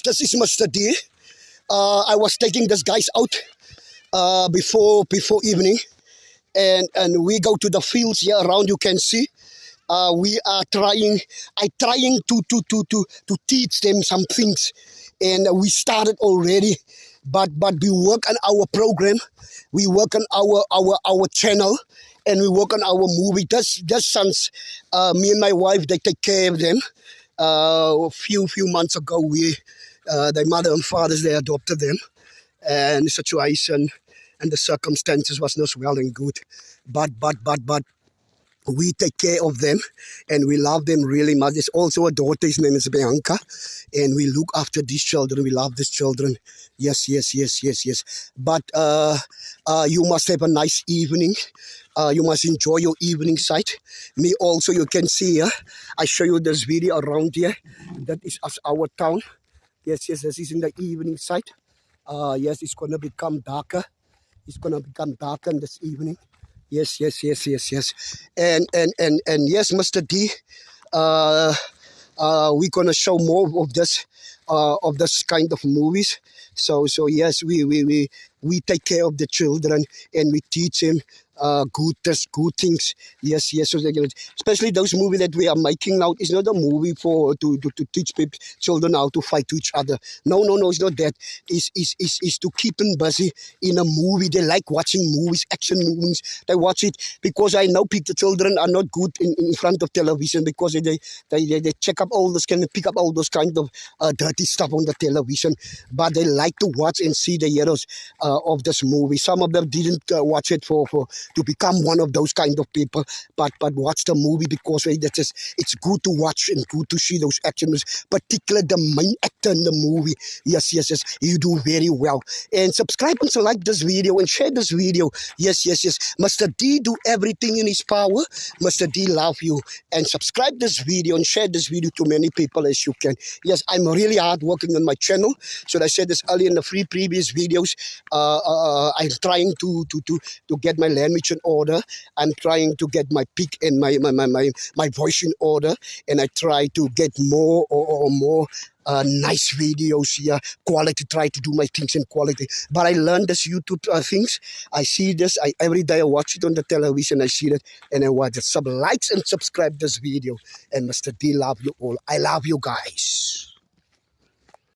this is Mr. D. I was taking these guys out before evening, and we go to the fields here around. You can see we are trying. I trying to teach them some things, and we started already. But we work on our program, we work on our channel, and we work on our movie. Just since me and my wife, they take care of them. A few months ago, their mother and fathers, they adopted them, and the situation and the circumstances was not well and good. But we take care of them, and we love them really much. There's also a daughter, his name is Bianca, and we look after these children. We love these children. Yes. But you must have a nice evening. You must enjoy your evening sight. Me also, you can see here. I show you this video around here. That is our town. Yes, this is in the evening sight. Yes, it's gonna become darker. It's gonna become darker in this evening. Yes. And yes, Mr. D, we're gonna show more of this kind of movies. So yes, we take care of the children, and we teach them good things. Yes. So especially those movies that we are making now, it's not a movie for to teach children how to fight to each other. No, it's not that. It's to keep them busy in a movie. They like watching movies, action movies. They watch it because I know the children are not good in front of television, because they check up all this, can pick up all those kind of dirty stuff on the television. But they like to watch and see the heroes of this movie. Some of them didn't watch it for to become one of those kind of people, but watch the movie because it's good to watch and good to see those action movies, particularly the main actor in the movie. Yes, you do very well. And subscribe and like this video and share this video. Yes. Mr. D do everything in his power. Mr. D love you, and subscribe this video and share this video to many people as you can. Yes, I'm really hard working on my channel. So I said this earlier in the previous videos. I'm trying to get my language in order. I'm trying to get my pick and my voice in order, and I try to get more or more nice videos here, quality, try to do my things in quality. But I learned this YouTube things. I see this, every day I watch it on the television, I see it, and I watch it. Likes and subscribe this video, and Mr. D love you all. I love you guys.